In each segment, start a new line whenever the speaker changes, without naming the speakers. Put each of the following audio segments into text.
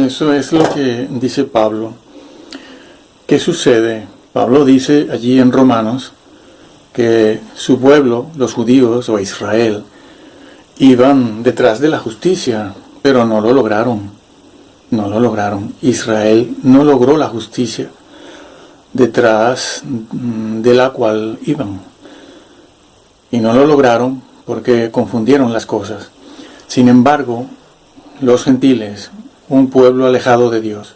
eso es lo que dice Pablo. ¿Qué sucede? Pablo dice allí en Romanos que su pueblo, los judíos o Israel, iban detrás de la justicia, pero no lo lograron. No lo lograron. Israel no logró la justicia detrás de la cual iban. Y no lo lograron porque confundieron las cosas. Sin embargo, los gentiles, un pueblo alejado de Dios,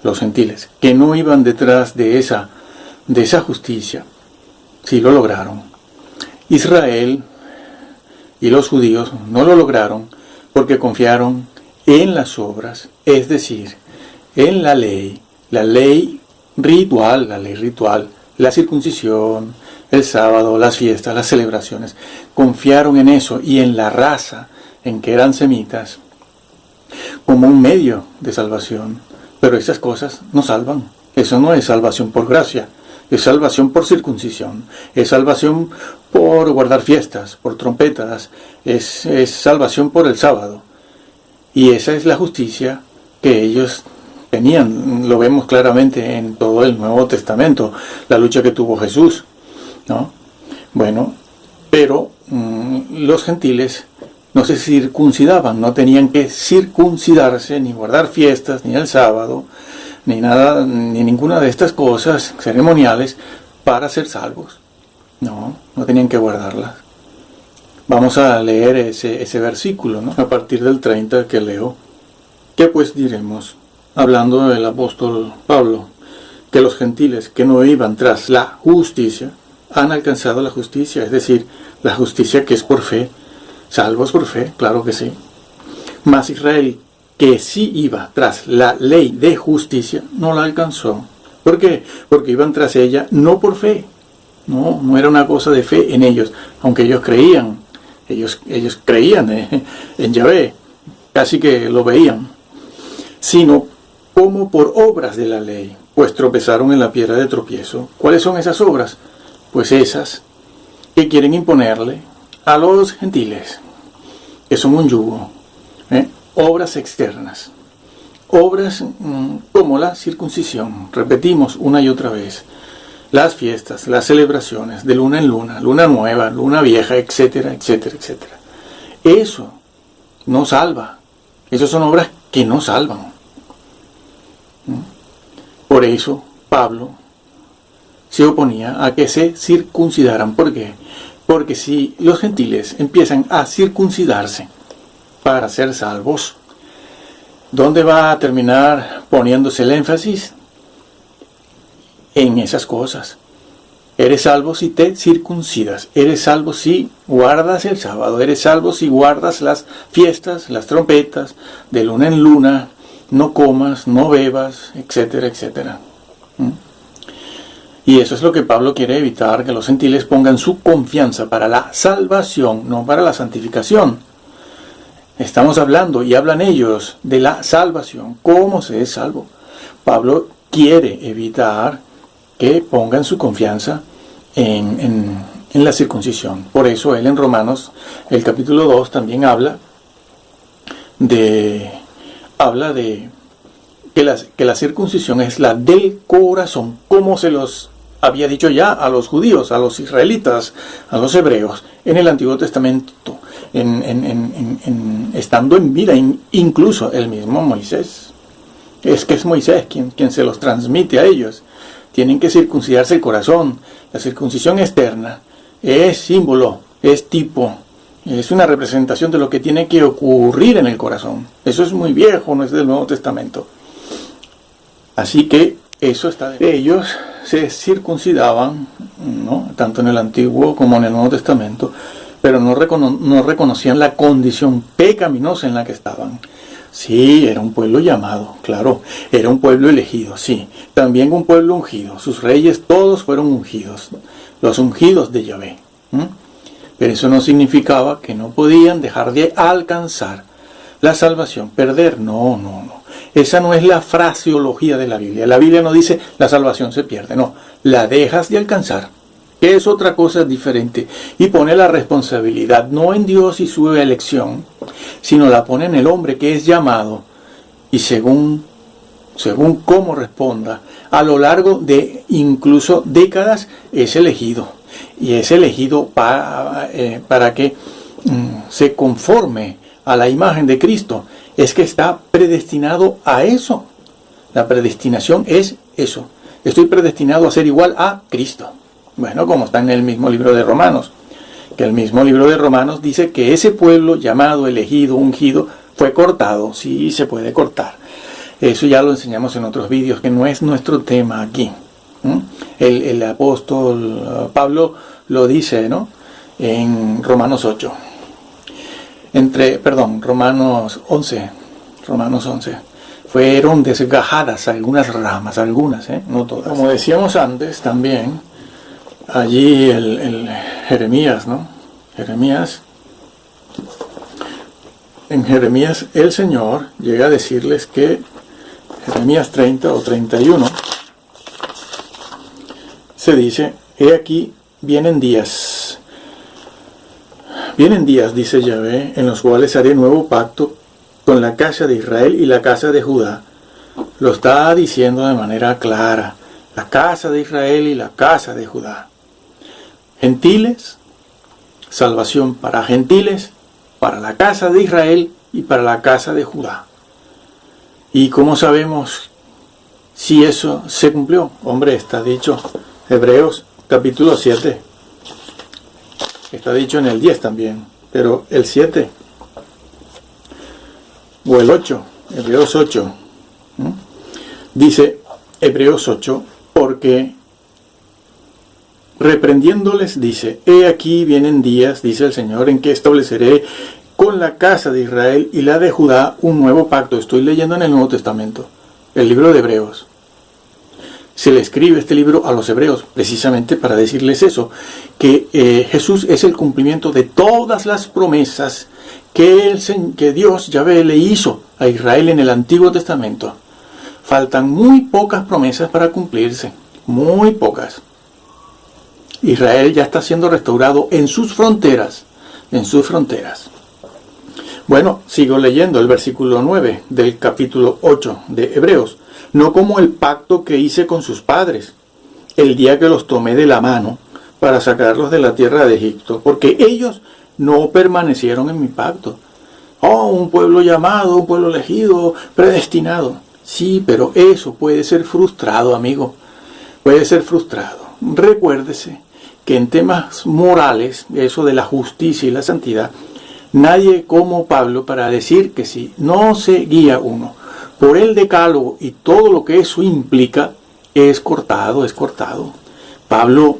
los gentiles, que no iban detrás de esa justicia, sí lo lograron. Israel y los judíos no lo lograron porque confiaron en las obras, es decir, en la ley ritual, la circuncisión, el sábado, las fiestas, las celebraciones. Confiaron en eso y en la raza, en que eran semitas, como un medio de salvación. Pero esas cosas no salvan. Eso no es salvación por gracia. Es salvación por circuncisión. Es salvación por guardar fiestas, por trompetas. Es salvación por el sábado. Y esa es la justicia que ellos tenían. Lo vemos claramente en todo el Nuevo Testamento. La lucha que tuvo Jesús, ¿no? Bueno, pero los gentiles no se circuncidaban, no tenían que circuncidarse, ni guardar fiestas, ni el sábado, ni nada, ni ninguna de estas cosas ceremoniales para ser salvos. No tenían que guardarlas. Vamos a leer ese versículo, ¿no? A partir del 30 que leo. ¿Qué pues diremos? Hablando del apóstol Pablo, que los gentiles que no iban tras la justicia han alcanzado la justicia, es decir, la justicia que es por fe, salvos por fe, claro que sí. Mas Israel, que sí iba tras la ley de justicia, no la alcanzó. ¿Por qué? Porque iban tras ella no por fe. No era una cosa de fe en ellos, aunque ellos creían. Ellos creían en Yahvé, casi que lo veían, sino como por obras de la ley, pues tropezaron en la piedra de tropiezo. ¿Cuáles son esas obras? Pues esas que quieren imponerle a los gentiles, que son un yugo, obras externas, obras como la circuncisión, repetimos una y otra vez, las fiestas, las celebraciones de luna en luna, luna nueva, luna vieja, etcétera, etcétera, etcétera. Eso no salva. Esas son obras que no salvan. Por eso Pablo se oponía a que se circuncidaran. ¿Por qué? Porque si los gentiles empiezan a circuncidarse para ser salvos, ¿dónde va a terminar poniéndose el énfasis? En esas cosas. Eres salvo si te circuncidas. Eres salvo si guardas el sábado. Eres salvo si guardas las fiestas, las trompetas, de luna en luna. No comas, no bebas, etcétera, etcétera. Y eso es lo que Pablo quiere evitar, que los gentiles pongan su confianza para la salvación, no para la santificación. Estamos hablando, y hablan ellos, de la salvación. ¿Cómo se es salvo? Pablo quiere evitar que pongan su confianza en la circuncisión. Por eso él en Romanos, el capítulo 2, también habla de que la circuncisión es la del corazón, como se los había dicho ya a los judíos, a los israelitas, a los hebreos, en el Antiguo Testamento, estando en vida, incluso el mismo Moisés. Es que es Moisés quien se los transmite a ellos. Tienen que circuncidarse el corazón. La circuncisión externa es símbolo, es tipo, es una representación de lo que tiene que ocurrir en el corazón. Eso es muy viejo, no es del Nuevo Testamento. Así que eso está de... Ellos se circuncidaban, ¿no? Tanto en el Antiguo como en el Nuevo Testamento, pero no reconocían la condición pecaminosa en la que estaban. Sí, era un pueblo llamado, claro, era un pueblo elegido, sí, también un pueblo ungido, sus reyes todos fueron ungidos, los ungidos de Yahvé. Pero eso no significaba que no podían dejar de alcanzar la salvación, perder, no. Esa no es la fraseología de la Biblia. La Biblia no dice la salvación se pierde, no, la dejas de alcanzar, que es otra cosa diferente, y pone la responsabilidad no en Dios y su elección, sino la pone en el hombre que es llamado y según cómo responda, a lo largo de incluso décadas, es elegido. Y es elegido para que se conforme a la imagen de Cristo. Es que está predestinado a eso. La predestinación es eso. Estoy predestinado a ser igual a Cristo. Bueno, como está en el mismo libro de Romanos. Que el mismo libro de Romanos dice que ese pueblo llamado, elegido, ungido, fue cortado. Sí, se puede cortar. Eso ya lo enseñamos en otros vídeos, que no es nuestro tema aquí. El apóstol Pablo lo dice, ¿no? En Romanos 8. Romanos 11. Fueron desgajadas algunas ramas, no todas. Como decíamos antes también, allí el Jeremías, ¿no? En Jeremías el Señor llega a decirles que Jeremías 30 o 31 se dice: he aquí vienen días, dice Yahvé, en los cuales haré nuevo pacto con la casa de Israel y la casa de Judá. Lo está diciendo de manera clara: la casa de Israel y la casa de Judá. Gentiles, salvación para gentiles, para la casa de Israel y para la casa de Judá. ¿Y cómo sabemos si eso se cumplió? Hombre, está dicho, Hebreos capítulo 7. Está dicho en el 10 también, pero el 7 o el 8, Hebreos 8, dice Hebreos 8, porque reprendiéndoles dice: he aquí vienen días, dice el Señor, en que estableceré con la casa de Israel y la de Judá un nuevo pacto. Estoy leyendo en el Nuevo Testamento, el libro de Hebreos. Se le escribe este libro a los hebreos precisamente para decirles eso, que Jesús es el cumplimiento de todas las promesas que Dios, Yahvé, le hizo a Israel en el Antiguo Testamento. Faltan muy pocas promesas para cumplirse, muy pocas. Israel ya está siendo restaurado en sus fronteras, Bueno, sigo leyendo el versículo 9 del capítulo 8 de Hebreos. No como el pacto que hice con sus padres, el día que los tomé de la mano para sacarlos de la tierra de Egipto, porque ellos no permanecieron en mi pacto. Oh, un pueblo llamado, un pueblo elegido, predestinado. Sí, pero eso puede ser frustrado, amigo. Puede ser frustrado. Recuérdese que en temas morales, eso de la justicia y la santidad, nadie como Pablo para decir que si no se guía uno por el decálogo y todo lo que eso implica, es cortado. Pablo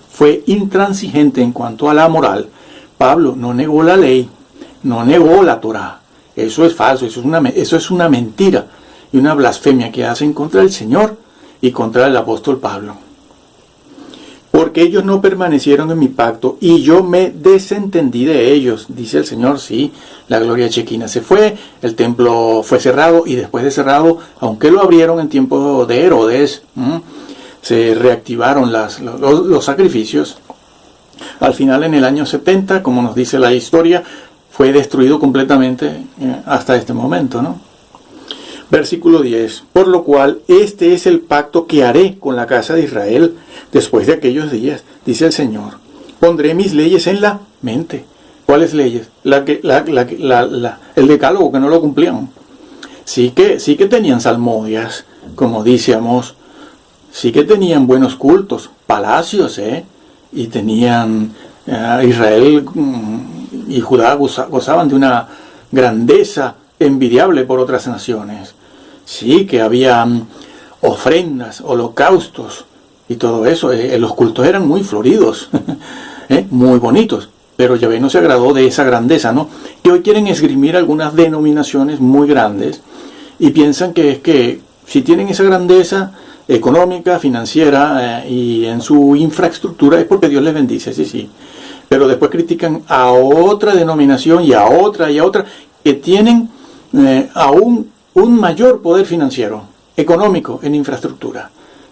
fue intransigente en cuanto a la moral. Pablo no negó la ley, no negó la Torá. Eso es falso, eso es una mentira y una blasfemia que hacen contra el Señor y contra el apóstol Pablo. Porque ellos no permanecieron en mi pacto y yo me desentendí de ellos, dice el Señor. Sí, la gloria chequina se fue, el templo fue cerrado y después de cerrado, aunque lo abrieron en tiempo de Herodes, se reactivaron los sacrificios. Al final, en el año 70, como nos dice la historia, fue destruido completamente hasta este momento, ¿no? Versículo 10. Por lo cual, este es el pacto que haré con la casa de Israel después de aquellos días, dice el Señor. Pondré mis leyes en la mente. ¿Cuáles leyes? El decálogo, que no lo cumplían. Sí que tenían salmodias, como dice Amós. Sí que tenían buenos cultos, palacios, y tenían Israel y Judá gozaban de una grandeza envidiable por otras naciones. Sí, que había ofrendas, holocaustos y todo eso. Los cultos eran muy floridos, muy bonitos, pero Yahvé no se agradó de esa grandeza, ¿no? Que hoy quieren esgrimir algunas denominaciones muy grandes y piensan que es que si tienen esa grandeza económica, financiera y en su infraestructura es porque Dios les bendice, sí. Pero después critican a otra denominación y a otra que tienen aún un mayor poder financiero, económico, en infraestructura.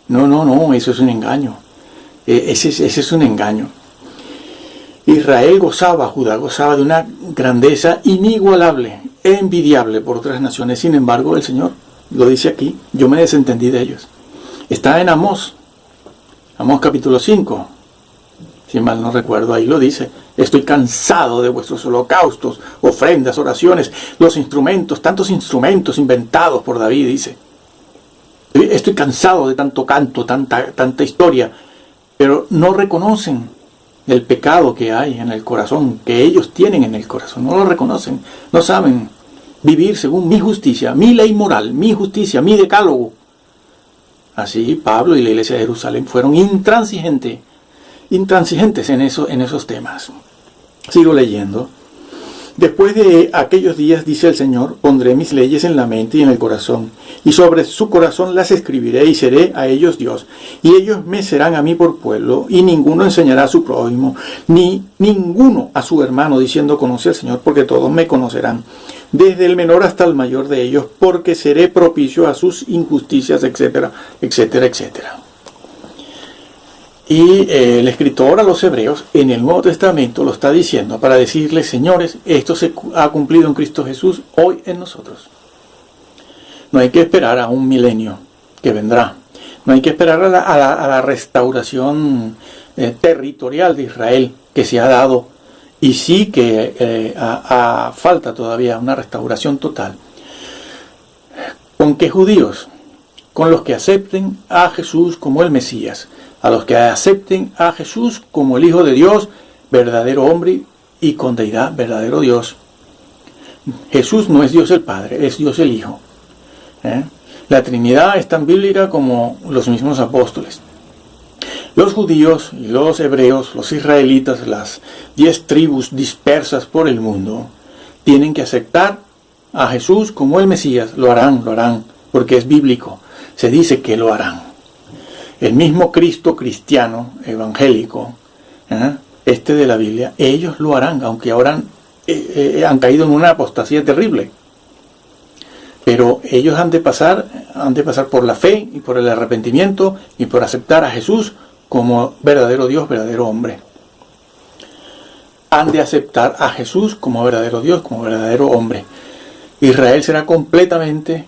No, eso es un engaño. Ese es un engaño. Israel Judá gozaba de una grandeza inigualable envidiable por otras naciones. Sin embargo, el Señor lo dice aquí, yo me desentendí de ellos. Está en Amós capítulo 5, si mal no recuerdo, ahí lo dice. Estoy cansado de vuestros holocaustos, ofrendas, oraciones, los instrumentos, tantos instrumentos inventados por David, dice. Estoy cansado de tanto canto, tanta historia, pero no reconocen el pecado que hay en el corazón, que ellos tienen en el corazón, no lo reconocen, no saben vivir según mi justicia, mi ley moral, mi justicia, mi decálogo. Así Pablo y la iglesia de Jerusalén fueron intransigentes en esos temas. Sigo leyendo. Después de aquellos días, dice el Señor, pondré mis leyes en la mente y en el corazón, y sobre su corazón las escribiré, y seré a ellos Dios, y ellos me serán a mí por pueblo, y ninguno enseñará a su prójimo, ni ninguno a su hermano, diciendo conoce al Señor, porque todos me conocerán, desde el menor hasta el mayor de ellos, porque seré propicio a sus injusticias, etcétera, etcétera, etcétera. Y el escritor a los hebreos en el Nuevo Testamento lo está diciendo para decirles, señores, esto se ha cumplido en Cristo Jesús hoy en nosotros. No hay que esperar a un milenio que vendrá. No hay que esperar a la restauración territorial de Israel que se ha dado. Y sí que falta todavía una restauración total. ¿Con qué judíos? Con los que acepten a Jesús como el Mesías. A los que acepten a Jesús como el Hijo de Dios, verdadero hombre y con deidad, verdadero Dios. Jesús no es Dios el Padre, es Dios el Hijo. La Trinidad es tan bíblica como los mismos apóstoles. Los judíos y los hebreos, los israelitas, las 10 tribus dispersas por el mundo, tienen que aceptar a Jesús como el Mesías. Lo harán, porque es bíblico. Se dice que lo harán. El mismo Cristo cristiano, evangélico, de la Biblia, ellos lo harán, aunque ahora han caído en una apostasía terrible. Pero ellos han de pasar por la fe y por el arrepentimiento y por aceptar a Jesús como verdadero Dios, verdadero hombre. Han de aceptar a Jesús como verdadero Dios, como verdadero hombre. Israel será completamente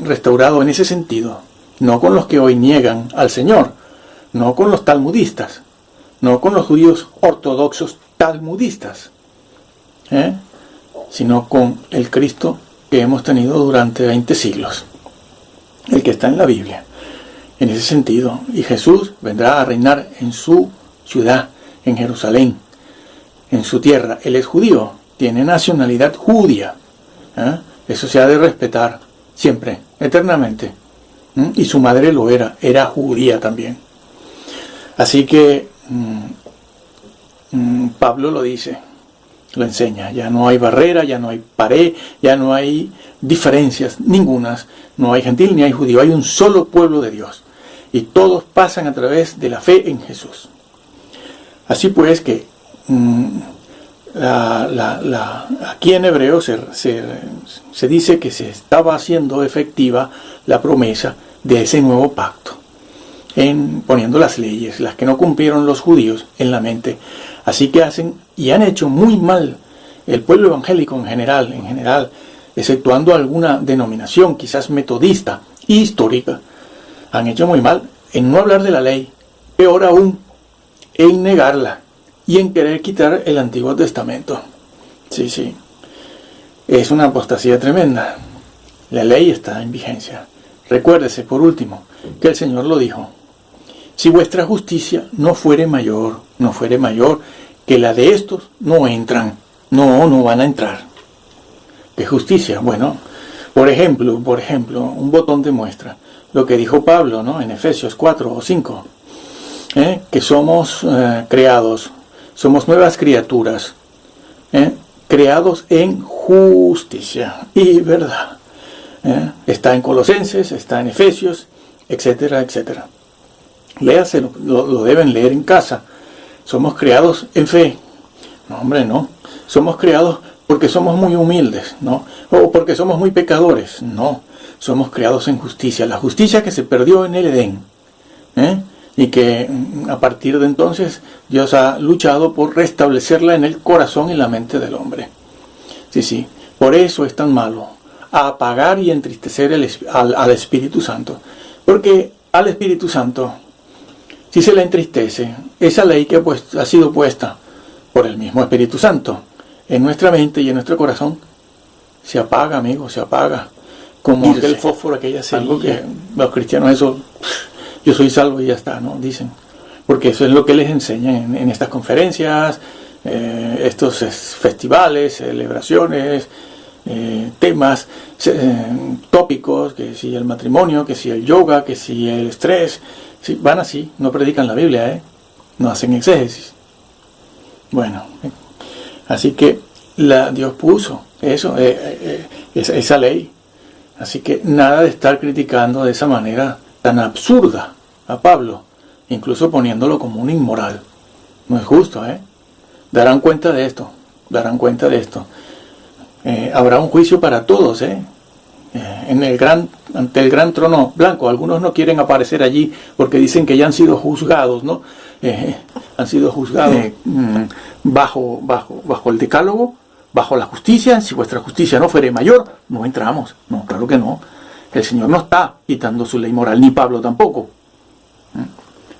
restaurado en ese sentido. No con los que hoy niegan al Señor, no con los talmudistas, no con los judíos ortodoxos talmudistas, sino con el Cristo que hemos tenido durante 20 siglos, el que está en la Biblia, en ese sentido. Y Jesús vendrá a reinar en su ciudad, en Jerusalén, en su tierra. Él es judío, tiene nacionalidad judía, eso se ha de respetar siempre, eternamente. Y su madre lo era judía también. Así que Pablo lo dice, lo enseña. Ya no hay barrera, ya no hay pared, ya no hay diferencias ningunas. No hay gentil ni hay judío, hay un solo pueblo de Dios. Y todos pasan a través de la fe en Jesús. Así pues que aquí en hebreo se dice que se estaba haciendo efectiva la promesa de ese nuevo pacto, poniendo las leyes, las que no cumplieron los judíos, en la mente. Así que hacen y han hecho muy mal el pueblo evangélico en general, exceptuando alguna denominación, quizás metodista y histórica, han hecho muy mal en no hablar de la ley, peor aún, en negarla y en querer quitar el Antiguo Testamento. Sí, es una apostasía tremenda. La ley está en vigencia. Recuérdese, por último, que el Señor lo dijo: si vuestra justicia no fuere mayor que la de estos, no entran, no van a entrar. ¿Qué justicia? Bueno, por ejemplo, un botón demuestra lo que dijo Pablo, ¿no? En Efesios 4 o 5, que somos creados, somos nuevas criaturas, creados en justicia y verdad. Está en Colosenses, está en Efesios, etcétera, etcétera. Léaselo, lo deben leer en casa. Somos creados en fe. No, hombre, no. Somos creados porque somos muy humildes, ¿no? O porque somos muy pecadores. No. Somos creados en justicia. La justicia que se perdió en el Edén. Y que a partir de entonces Dios ha luchado por restablecerla en el corazón y la mente del hombre. Sí. Por eso es tan malo apagar y entristecer al Espíritu Santo. Porque al Espíritu Santo, si se le entristece, esa ley que ha sido puesta por el mismo Espíritu Santo en nuestra mente y en nuestro corazón, se apaga, amigo, se apaga. Como aquel fósforo, aquella cerilla. Algo que los cristianos, eso, yo soy salvo y ya está, ¿no? Dicen. Porque eso es lo que les enseñan en estas conferencias, estos festivales, celebraciones, temas, tópicos, que si el matrimonio, que si el yoga, que si el estrés. Sí, van así, no predican la Biblia, no hacen exégesis. Bueno, así que Dios puso eso, esa ley. Así que nada de estar criticando de esa manera tan absurda a Pablo, incluso poniéndolo como un inmoral. No es justo, Darán cuenta de esto, habrá un juicio para todos, ante el gran trono blanco. Algunos no quieren aparecer allí porque dicen que ya han sido juzgados, ¿no? Han sido juzgados bajo el decálogo, bajo la justicia. Si vuestra justicia no fuere mayor, no entramos. No, claro que no. El Señor no está quitando su ley moral, ni Pablo tampoco.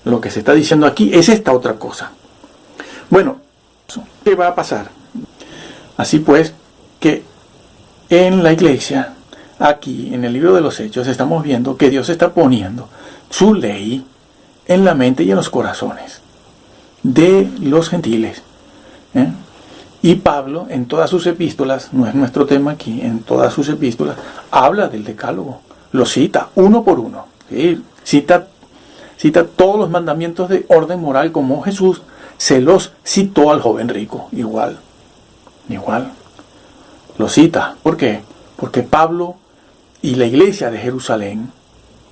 Lo que se está diciendo aquí es esta otra cosa. Bueno, ¿qué va a pasar? Así pues, que en la iglesia, aquí en el libro de los Hechos, estamos viendo que Dios está poniendo su ley en la mente y en los corazones de los gentiles. Y Pablo, en todas sus epístolas, no es nuestro tema aquí, en todas sus epístolas, habla del decálogo, lo cita uno por uno, ¿sí? Cita todos los mandamientos de orden moral como Jesús se los citó al joven rico, igual, lo cita. ¿Por qué? Porque Pablo y la iglesia de Jerusalén,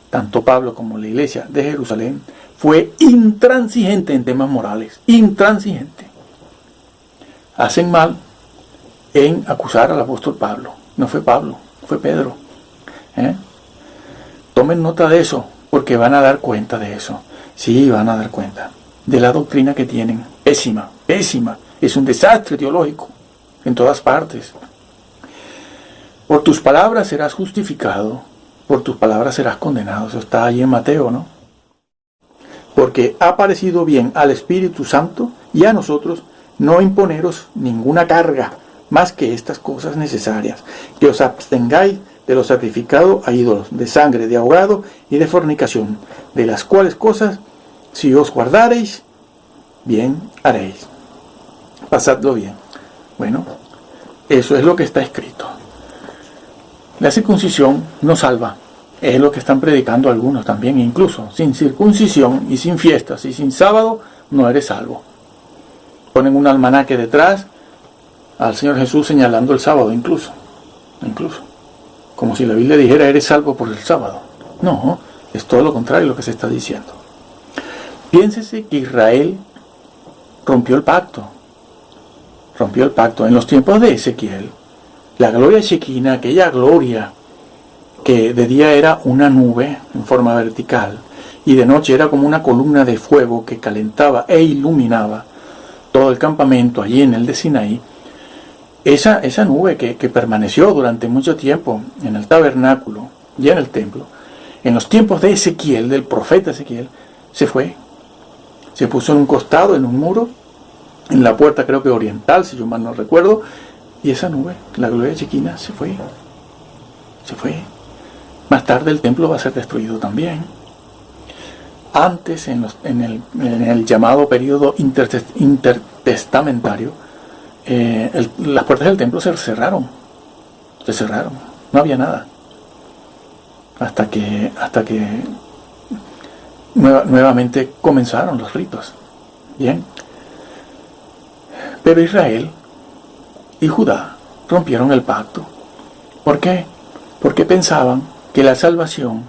tanto Pablo como la iglesia de Jerusalén, fue intransigente en temas morales, intransigente. Hacen mal en acusar al apóstol Pablo. No fue Pablo, fue Pedro. Tomen nota de eso, porque van a dar cuenta de eso. Sí, van a dar cuenta de la doctrina que tienen. Pésima, pésima. Es un desastre teológico en todas partes. Por tus palabras serás justificado, por tus palabras serás condenado. Eso está ahí en Mateo, ¿no? Porque ha parecido bien al Espíritu Santo y a nosotros no imponeros ninguna carga más que estas cosas necesarias, que os abstengáis de lo sacrificado a ídolos, de sangre, de ahogado y de fornicación, de las cuales cosas, si os guardareis, bien haréis. Pasadlo bien. Bueno, eso es lo que está escrito. La circuncisión no salva. Es lo que están predicando algunos también. Incluso sin circuncisión y sin fiestas y sin sábado no eres salvo. Ponen un almanaque detrás al Señor Jesús señalando el sábado incluso. Como si la Biblia dijera eres salvo por el sábado. No, es todo lo contrario lo que se está diciendo. Piénsese que Israel rompió el pacto. En los tiempos de Ezequiel, la gloria chequina, aquella gloria que de día era una nube en forma vertical y de noche era como una columna de fuego que calentaba e iluminaba todo el campamento allí en el de Sinaí. Esa nube que permaneció durante mucho tiempo en el tabernáculo y en el templo, en los tiempos de Ezequiel, del profeta Ezequiel, se fue. Se puso en un costado, en un muro, en la puerta creo que oriental, si yo mal no recuerdo, y esa nube, la gloria chequina, se fue. Más tarde el templo va a ser destruido también. Antes, en el llamado periodo intertestamentario, las puertas del templo se cerraron, no había nada, hasta que nuevamente comenzaron los ritos. Bien, pero Israel y Judá rompieron el pacto. ¿Por qué? Porque pensaban que la salvación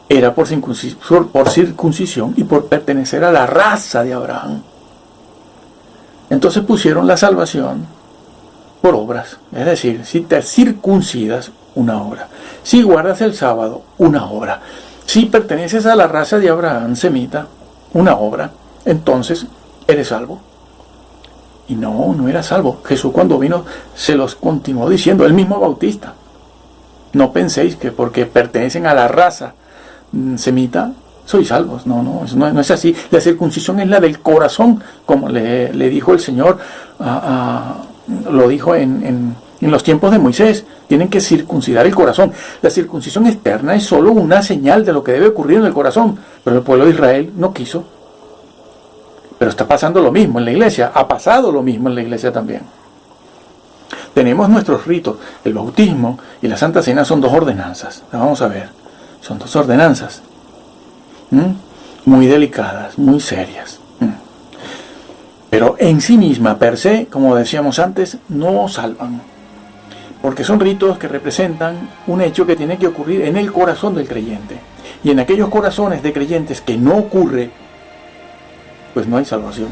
era por circuncisión y por pertenecer a la raza de Abraham. Entonces pusieron la salvación por obras. Es decir, si te circuncidas, una obra. Si guardas el sábado, una obra. Si perteneces a la raza de Abraham semita, una obra, entonces eres salvo. Y no era salvo. Jesús cuando vino se los continuó diciendo, el mismo Bautista. No penséis que porque pertenecen a la raza semita, sois salvos. No es así. La circuncisión es la del corazón, como le dijo el Señor, lo dijo en los tiempos de Moisés. Tienen que circuncidar el corazón. La circuncisión externa es solo una señal de lo que debe ocurrir en el corazón, pero el pueblo de Israel no quiso. Pero está pasando lo mismo en la iglesia, ha pasado lo mismo en la iglesia también. Tenemos nuestros ritos, el bautismo y la Santa Cena son dos ordenanzas. La vamos a ver, son dos ordenanzas muy delicadas, muy serias. Pero en sí misma, per se, como decíamos antes, no salvan. Porque son ritos que representan un hecho que tiene que ocurrir en el corazón del creyente. Y en aquellos corazones de creyentes que no ocurre, pues no hay salvación.